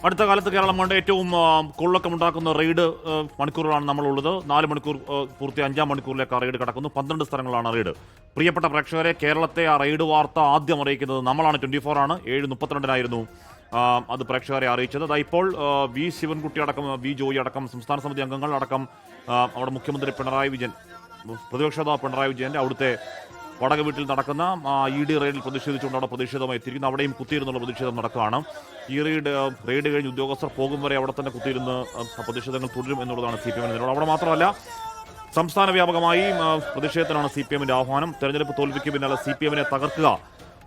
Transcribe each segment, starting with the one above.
അടുത്ത കാലത്ത് കേരളം കണ്ട ഏറ്റവും കൊള്ളക്കമുണ്ടാക്കുന്ന റെയ്ഡ് മണിക്കൂറുകളാണ് നമ്മളുള്ളത്. 4 മണിക്കൂർ പൂർത്തി 5-ാം മണിക്കൂറിലേക്ക് ആ റെയ്ഡ് കടക്കുന്നു. 12 സ്ഥലങ്ങളാണ് റെയ്ഡ്. പ്രിയപ്പെട്ട പ്രേക്ഷകരെ, കേരളത്തെ ആ റെയ്ഡ് വാർത്ത ആദ്യം അറിയിക്കുന്നത് നമ്മളാണ്. 24 ആണ്. 7:32 അത് പ്രേക്ഷകരെ അറിയിച്ചത്. ഇപ്പോൾ വി ശിവൻകുട്ടി അടക്കം, വി ജോയി അടക്കം, സംസ്ഥാന സമിതി അംഗങ്ങൾ അടക്കം അവിടെ മുഖ്യമന്ത്രി പിണറായി വിജയൻ, പ്രതിപക്ഷ നേതാവ് പിണറായി വിജയൻ്റെ അവിടുത്തെ വടക വീട്ടിൽ നടക്കുന്ന ED റെയ്ഡിൽ പ്രതിഷേധിച്ചുകൊണ്ട് അവിടെ പ്രതിഷേധമായി എത്തിയിരിക്കുന്നു. അവിടെയും കുത്തിയിരുന്നുള്ള പ്രതിഷേധം നടക്കുകയാണ്. ഈ റെയ്ഡ് കഴിഞ്ഞ് ഉദ്യോഗസ്ഥർ പോകും വരെ അവിടെ തന്നെ കുത്തിയിരുന്ന് പ്രതിഷേധങ്ങൾ തുടരും എന്നുള്ളതാണ് CPM നിലപാട്. അവിടെ മാത്രമല്ല, സംസ്ഥാന വ്യാപകമായി പ്രതിഷേധത്തിനാണ് CPM ആഹ്വാനം. തെരഞ്ഞെടുപ്പ് തോൽവിക്ക് പിന്നാലെ CPM തകർക്കുക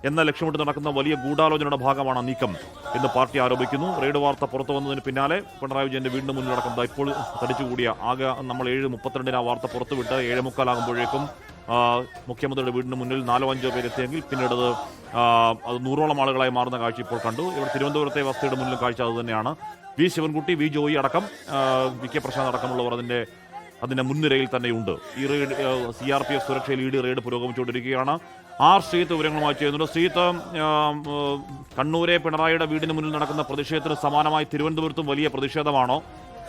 എന്ന ലക്ഷ്യമിട്ട് നടക്കുന്ന വലിയ ഗൂഢാലോചനയുടെ ഭാഗമാണ് നീക്കം എന്ന് പാർട്ടി ആരോപിക്കുന്നു. റെയ്ഡ് വാർത്ത പുറത്തു വന്നതിന് പിന്നാലെ പിണറായി വിജയന്റെ വീടിന് മുന്നിലടക്കം ഇപ്പോൾ തടിച്ചുകൂടിയ ആകെ നമ്മൾ 7:32 ആ വാർത്ത പുറത്തുവിട്ട് 7:45 ആകുമ്പോഴേക്കും മുഖ്യമന്ത്രിയുടെ വീടിന് മുന്നിൽ 4-5 പേരെത്തിയെങ്കിൽ പിന്നീട് അത് 100ഓളം ആളുകളായി മാറുന്ന കാഴ്ച ഇപ്പോൾ കണ്ടു. ഇവിടെ തിരുവനന്തപുരത്തെ വസ്തുയുടെ മുന്നിലും കാഴ്ച അതുതന്നെയാണ്. വി ശിവൻകുട്ടി, വി ജോയി അടക്കം, VK പ്രശാന്ത് അടക്കമുള്ളവർ അതിന്റെ മുൻനിരയിൽ തന്നെയുണ്ട്. ഈ റെയ്ഡ് CRPF സുരക്ഷയിൽ ED റെയ്ഡ് പുരോഗമിച്ചുകൊണ്ടിരിക്കുകയാണ്. ശ്രീത്ത് വിവരങ്ങളുമായി ചെയ്യുന്നുണ്ട്. ശ്രീത്ത്, കണ്ണൂരെ പിണറായിയുടെ വീടിന് മുന്നിൽ നടക്കുന്ന പ്രതിഷേധത്തിന് സമാനമായി തിരുവനന്തപുരത്തും വലിയ പ്രതിഷേധമാണോ?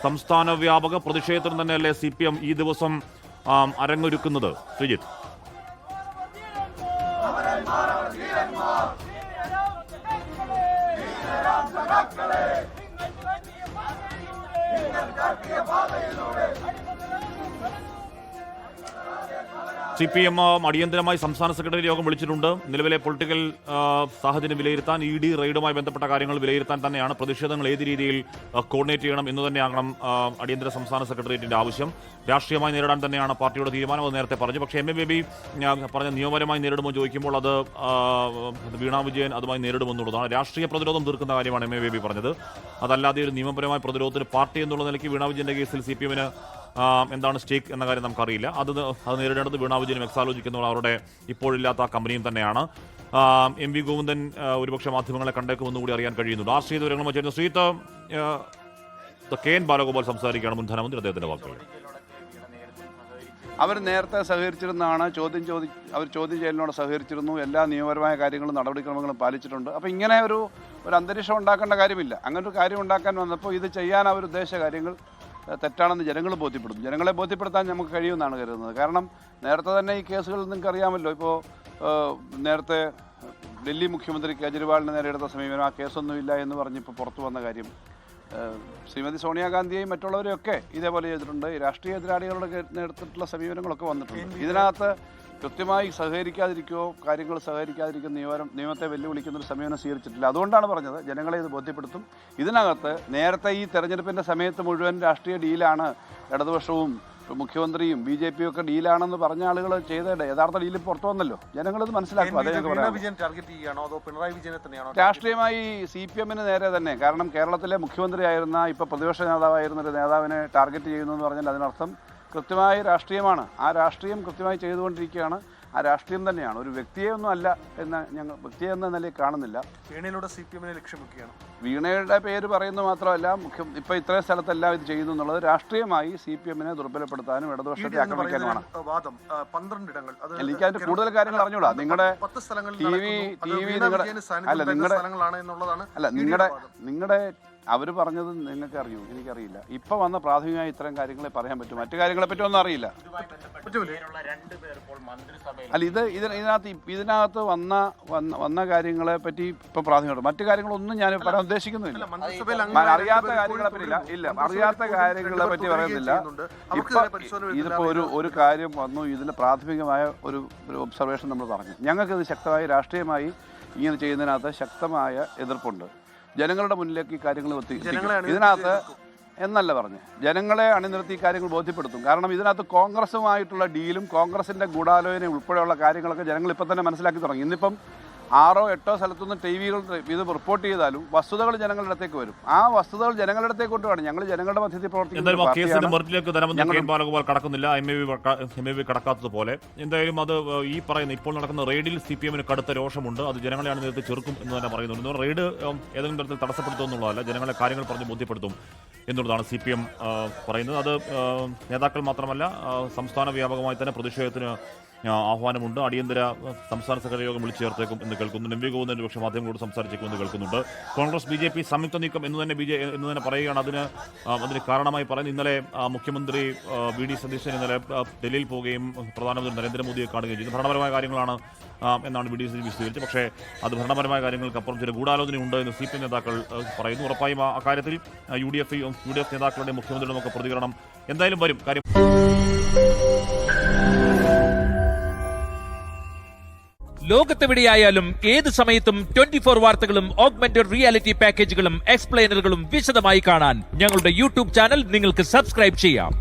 സംസ്ഥാന വ്യാപക പ്രതിഷേധത്തിന് തന്നെയല്ലേ CPM ഈ ദിവസം അരങ്ങൊരുക്കുന്നത്? ശ്രീജിത്ത്. CPM അടിയന്തരമായി സംസ്ഥാന സെക്രട്ടറി യോഗം വിളിച്ചിട്ടുണ്ട്. നിലവിലെ പൊളിറ്റിക്കൽ സാഹചര്യം വിലയിരുത്താൻ, ED റെയ്ഡുമായി ബന്ധപ്പെട്ട കാര്യങ്ങൾ വിലയിരുത്താൻ തന്നെയാണ്. പ്രതിഷേധങ്ങൾ ഏത് രീതിയിൽ കോർഡിനേറ്റ് ചെയ്യണം എന്ന് തന്നെയാകണം അടിയന്തര സംസ്ഥാന സെക്രട്ടേറിയറ്റിന്റെ ആവശ്യം. രാഷ്ട്രീയമായി നേരിടാൻ തന്നെയാണ് പാർട്ടിയുടെ തീരുമാനം, അത് നേരത്തെ പറഞ്ഞു. പക്ഷേ MA ബേബി പറഞ്ഞ നിയമപരമായി നേരിടുമ്പോൾ ചോദിക്കുമ്പോൾ അത് വീണാ വിജയൻ അതുമായി നേരിടുമെന്നുള്ളതാണ്. രാഷ്ട്രീയ പ്രതിരോധം തീർക്കുന്ന കാര്യമാണ് MA ബേബി പറഞ്ഞത്. അതല്ലാതെ ഒരു നിയമപരമായ പ്രതിരോധത്തിന് പാർട്ടി എന്നുള്ള നിലയ്ക്ക് വീണാ വിജയന്റെ കേസിൽ CPM എന്താണ് സ്റ്റേക്ക് എന്ന കാര്യം നമുക്കറിയില്ല. അത് നേരിടേണ്ടത് വീണാ വിജയനും എക്സാലോജിക്കുന്ന അവരുടെ ഇപ്പോഴില്ലാത്ത കമ്പനിയും തന്നെയാണ്. MV ഗോവിന്ദൻ ഒരുപക്ഷെ മാധ്യമങ്ങളെ കണ്ടേക്കുമെന്ന് കൂടി അറിയാൻ കഴിയുന്നുണ്ട്. ശ്രീത്ത് വിവരങ്ങൾ ചേരുന്നു. ശ്രീത്ത്, KN ബാലഗോപാൽ സംസാരിക്കുകയാണ്, മുൻ ധനമന്ത്രി. അദ്ദേഹത്തിന്റെ വാക്കുകൾ. അവർ നേരത്തെ സഹകരിച്ചിരുന്നതാണ്. അവർ ചോദ്യം ചെയ്യലിനോട് സഹകരിച്ചിരുന്നു. എല്ലാ നിയമപരമായ കാര്യങ്ങളും നടപടിക്രമങ്ങളും പാലിച്ചിട്ടുണ്ട്. അപ്പോൾ ഇങ്ങനെ ഒരു അന്തരീക്ഷം ഉണ്ടാക്കേണ്ട കാര്യമില്ല. അങ്ങനൊരു കാര്യം ഉണ്ടാക്കാൻ വന്നപ്പോൾ ഇത് ചെയ്യാൻ അവർ ഉദ്ദേശിച്ച കാര്യങ്ങൾ തെറ്റാണെന്ന് ജനങ്ങൾ ബോധ്യപ്പെടുന്നു. ജനങ്ങളെ ബോധ്യപ്പെടുത്താൻ നമുക്ക് കഴിയുമെന്നാണ് കരുതുന്നത്. കാരണം നേരത്തെ തന്നെ ഈ കേസുകൾ നിങ്ങൾക്ക് അറിയാമല്ലോ. ഇപ്പോൾ നേരത്തെ ഡൽഹി മുഖ്യമന്ത്രി കേജ്രിവാളിന് നേരെ എടുത്ത സമീപനം, ആ കേസൊന്നുമില്ല എന്ന് പറഞ്ഞിപ്പോൾ പുറത്തു വന്ന കാര്യം, ശ്രീമതി സോണിയാഗാന്ധിയെയും മറ്റുള്ളവരെയൊക്കെ ഇതേപോലെ ചെയ്തിട്ടുണ്ട്. രാഷ്ട്രീയ എതിരാളികളുടെ നേതൃത്വത്തിലുള്ള സമീപനങ്ങളൊക്കെ വന്നിട്ടുണ്ട്. ഇതിനകത്ത് കൃത്യമായി കാര്യങ്ങൾ സഹകരിക്കാതിരിക്കുന്ന നിയമത്തെ വെല്ലുവിളിക്കുന്നൊരു സമീപനം സ്വീകരിച്ചിട്ടില്ല. അതുകൊണ്ടാണ് പറഞ്ഞത് ജനങ്ങളെ ഇത് ബോധ്യപ്പെടുത്തും. ഇതിനകത്ത് നേരത്തെ ഈ തെരഞ്ഞെടുപ്പിൻ്റെ സമയത്ത് മുഴുവൻ രാഷ്ട്രീയ ഡീലാണ്, ഇടതുപക്ഷവും മുഖ്യമന്ത്രിയും BJP ഒക്കെ ഡീലാണെന്ന് പറഞ്ഞ ആളുകൾ ചെയ്തേടെ യഥാർത്ഥ ഡീലിൽ പുറത്തു വന്നല്ലോ. ജനങ്ങളിത് മനസ്സിലാക്കും. രാഷ്ട്രീയമായി CPM നേരെ തന്നെ. കാരണം കേരളത്തിലെ മുഖ്യമന്ത്രിയായിരുന്ന, ഇപ്പോൾ പ്രതിപക്ഷ നേതാവായിരുന്ന ഒരു നേതാവിനെ ടാർഗറ്റ് ചെയ്യുന്നു എന്ന് പറഞ്ഞാൽ അതിനർത്ഥം കൃത്യമായ രാഷ്ട്രീയമാണ്. ആ രാഷ്ട്രീയം കൃത്യമായി ചെയ്തുകൊണ്ടിരിക്കുകയാണ്. ആ രാഷ്ട്രീയം തന്നെയാണ്, ഒരു വ്യക്തിയൊന്നും അല്ല എന്ന് ഞങ്ങൾ വ്യക്തിയെ എന്ന നിലയിൽ കാണുന്നില്ല. വീണയിലൂടെ CPM ലക്ഷ്യം വെക്കുകയാണ്. വീണയുടെ പേര് പറയുന്നത് മാത്രമല്ല, ഇപ്പോൾ ഇത്രയും സ്ഥലത്തെല്ലാം ഇത് ചെയ്യുന്നു എന്നുള്ളത് രാഷ്ട്രീയമായി CPM ദുർബലപ്പെടുത്താനും ഇടതുപക്ഷത്തെ ആക്രമിക്കാനുമാണ് വാദം. 12 ഇടങ്ങൾ. എനിക്ക് അതിന്റെ കൂടുതൽ കാര്യങ്ങൾ അറിഞ്ഞൂടാ. നിങ്ങളുടെ നിങ്ങളുടെ അവർ പറഞ്ഞത് നിങ്ങൾക്ക് അറിയൂ, എനിക്കറിയില്ല. ഇപ്പൊ വന്ന പ്രാഥമികമായി ഇത്തരം കാര്യങ്ങളെ പറയാൻ പറ്റും. മറ്റു കാര്യങ്ങളെ പറ്റി ഒന്നും അറിയില്ല. അല്ല, ഇതിനകത്ത് വന്ന കാര്യങ്ങളെ പറ്റി ഇപ്പൊ പ്രാഥമികമായിട്ട് മറ്റു കാര്യങ്ങളൊന്നും ഞാൻ പറയാൻ ഉദ്ദേശിക്കുന്നില്ല. അറിയാത്ത കാര്യങ്ങളെ പറ്റിയില്ല. അറിയാത്ത കാര്യങ്ങളെ പറ്റി പറയുന്നില്ല. ഇതിപ്പോ ഒരു കാര്യം വന്നു, ഇതിൽ പ്രാഥമികമായ ഒരു ഒബ്സർവേഷൻ നമ്മൾ പറഞ്ഞു. ഞങ്ങൾക്കിത് ശക്തമായി രാഷ്ട്രീയമായി ഇങ്ങനെ ചെയ്യുന്നതിനകത്ത് ശക്തമായ എതിർപ്പുണ്ട്. ജനങ്ങളുടെ മുന്നിലേക്ക് ഈ കാര്യങ്ങൾ ഇതിനകത്ത് എന്നല്ല പറഞ്ഞ് ജനങ്ങളെ അണിനിർത്തി കാര്യങ്ങൾ ബോധ്യപ്പെടുത്തും. കാരണം ഇതിനകത്ത് കോൺഗ്രസുമായിട്ടുള്ള ഡീലും കോൺഗ്രസിൻ്റെ ഗൂഢാലോചനയും ഉൾപ്പെടെയുള്ള കാര്യങ്ങളൊക്കെ ജനങ്ങൾ ഇപ്പം തന്നെ മനസ്സിലാക്കി തുടങ്ങി. ഇന്നിപ്പം 6-8 സ്ഥലത്തുനിന്ന് TVകൾ ഇത് റിപ്പോർട്ട് ചെയ്താലും വസ്തുതകൾ ജനങ്ങളുടെ അടുത്തേക്ക് വരും. ആ വസ്തുതകൾ ജനങ്ങളുടെ അടുത്തേക്ക് കൊണ്ടുപോകണം. ഞങ്ങൾ ജനങ്ങളുടെ മധ്യത്തിൽ പ്രവർത്തിക്കുന്ന ബാലഗോപാൽ കടക്കുന്നില്ല, MAB കടക്കാത്തതുപോലെ. എന്തായാലും അത് ഈ പറയുന്ന ഇപ്പോൾ നടക്കുന്ന റെയ്ഡിൽ CPM കടുത്ത രോഷമുണ്ട്. അത് ജനങ്ങളെയാണ് നേരത്തെ ചെറുക്കും എന്ന് തന്നെ പറയുന്നുണ്ട്. റെയ്ഡ് ഏതെങ്കിലും തരത്തിൽ തടസ്സപ്പെടുത്തുമെന്നുള്ളതല്ല, ജനങ്ങളെ കാര്യങ്ങൾ പറഞ്ഞ് ബോധ്യപ്പെടുത്തും എന്നുള്ളതാണ് CPM പറയുന്നത്. അത് നേതാക്കൾ മാത്രമല്ല, സംസ്ഥാന വ്യാപകമായി തന്നെ പ്രതിഷേധത്തിന് ആഹ്വാനമുണ്ട്. അടിയന്തര സംസ്ഥാന സെക്രട്ടറി യോഗം വിളിച്ചു ചേർത്തേക്കും എന്ന് കേൾക്കുന്നുണ്ട്. എം വി ഗോവിന്ദൻ പക്ഷേ മാധ്യമങ്ങളോട് സംസാരിച്ചേക്കുമെന്ന് കേൾക്കുന്നുണ്ട്. കോൺഗ്രസ് BJP സംയുക്ത നീക്കം എന്ന് തന്നെ പറയുകയാണ്. അതിന് കാരണമായി പറയുന്നത് ഇന്നലെ മുഖ്യമന്ത്രി VD സതീശൻ ഇന്നലെ ഡൽഹിയിൽ പോവുകയും പ്രധാനമന്ത്രി നരേന്ദ്രമോദിയെ കാണുകയും ചെയ്തു. ഭരണപരമായ കാര്യങ്ങളാണ് എന്നാണ് VD സതീശൻ വിശദീകരിച്ചത്. പക്ഷേ അത് ഭരണപരമായ കാര്യങ്ങൾക്കപ്പുറം ചില ഗൂഢാലോചനയുണ്ട് എന്ന് CPM നേതാക്കൾ പറയുന്നു. ഉറപ്പായും അക്കാര്യത്തിൽ UDF നേതാക്കളുടെ മുഖ്യമന്ത്രിയുടെ ഒക്കെ പ്രതികരണം എന്തായാലും വരും. കാര്യം ലോകത്തെവിടെയായാലും ഏത് സമയത്തും 24 വാർത്തകളും ഓഗ്മെന്റഡ് റിയാലിറ്റി പാക്കേജുകളും എക്സ്പ്ലെയിനറുകളും വിശദമായി കാണാൻ ഞങ്ങളുടെ YouTube ചാനൽ നിങ്ങൾക്ക് സബ്സ്ക്രൈബ് ചെയ്യാം.